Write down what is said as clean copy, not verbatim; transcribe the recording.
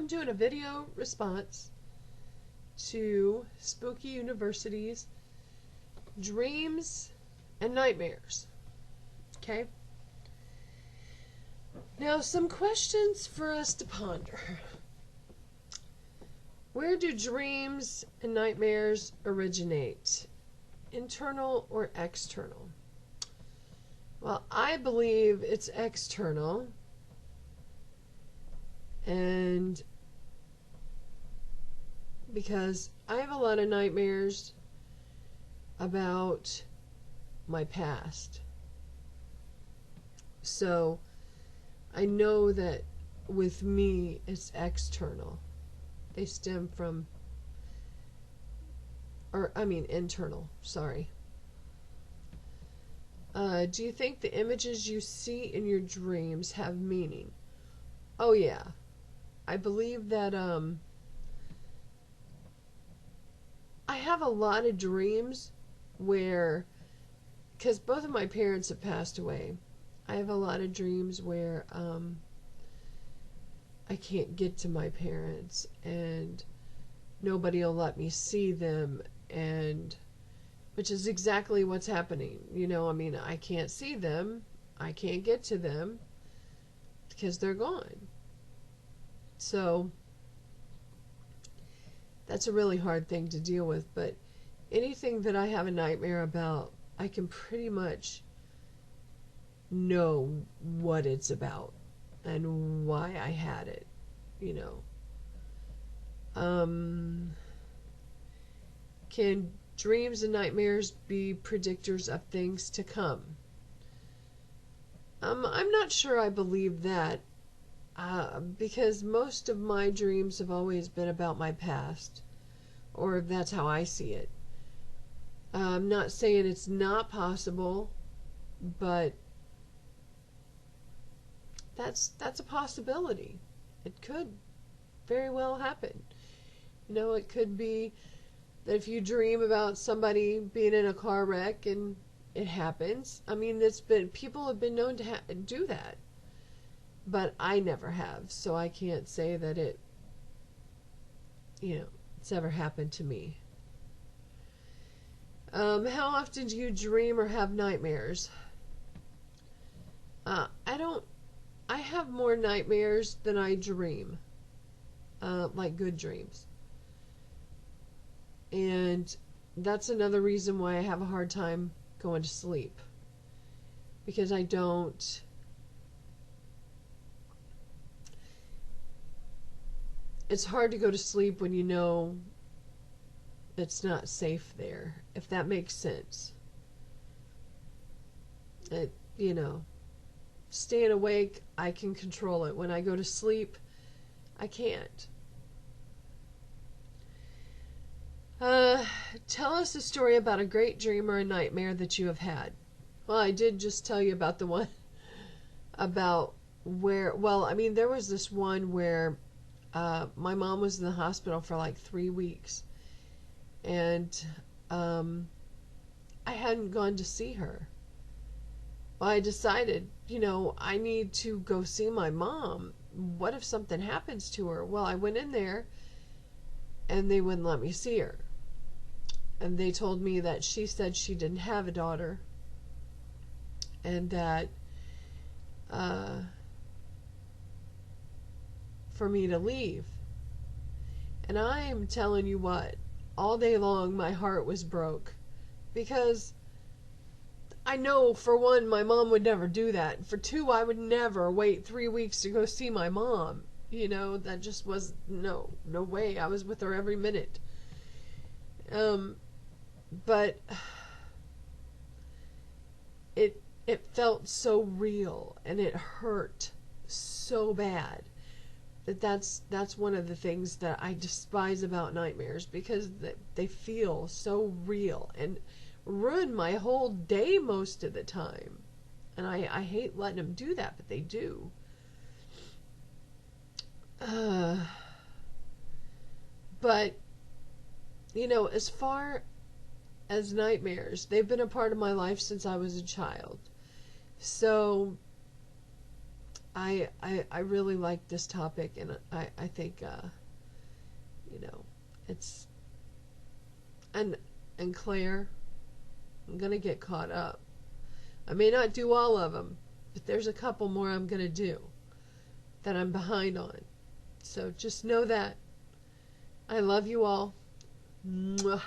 I'm doing a video response to Spooky University's Dreams and Nightmares. Okay? Now, some questions for us to ponder. Where do dreams and nightmares originate? Internal or external? Well, I believe it's external. And because I have a lot of nightmares about my past. So I know that with me it's external. They stem from, internal, sorry. Do you think the images you see in your dreams have meaning? Oh yeah. I believe that I have a lot of dreams where, because both of my parents have passed away, I have a lot of dreams where I can't get to my parents and nobody will let me see them, and which is exactly what's happening. I can't see them, I can't get to them because they're gone. So that's a really hard thing to deal with, but anything that I have a nightmare about, I can pretty much know what it's about and why I had it, Can dreams and nightmares be predictors of things to come? I'm not sure I believe that, because most of my dreams have always been about my past, or that's how I see it. I'm not saying it's not possible, but that's a possibility. It could very well happen. It could be that if you dream about somebody being in a car wreck and it happens. People have been known to do that, but I never have, so I can't say that it's ever happened to me. How often do you dream or have nightmares? I have more nightmares than I dream, like good dreams. And that's another reason why I have a hard time going to sleep. Because I don't... It's hard to go to sleep when you know it's not safe there, if that makes sense. Staying awake, I can control it. When I go to sleep, I can't. Tell us a story about a great dream or a nightmare that you have had. Well, I did just tell you about the one about where, there was this one where my mom was in the hospital for like 3 weeks, and I hadn't gone to see her. Well, I decided, I need to go see my mom. What if something happens to her? Well, I went in there, and they wouldn't let me see her. And they told me that she said she didn't have a daughter, and that for me to leave. And I'm telling you what, all day long my heart was broke, because I know, for one, my mom would never do that. For two, I would never wait 3 weeks to go see my mom. That just was no way. I was with her every minute. But it felt so real, and it hurt so bad, that's one of the things that I despise about nightmares, because they feel so real and ruin my whole day most of the time. And I hate letting them do that, but they do. But as far as nightmares, they've been a part of my life since I was a child. So I really like this topic, and I think you know, it's and Claire, I'm gonna get caught up. I may not do all of them, but there's a couple more I'm gonna do that I'm behind on. So just know that. I love you all. Mwah.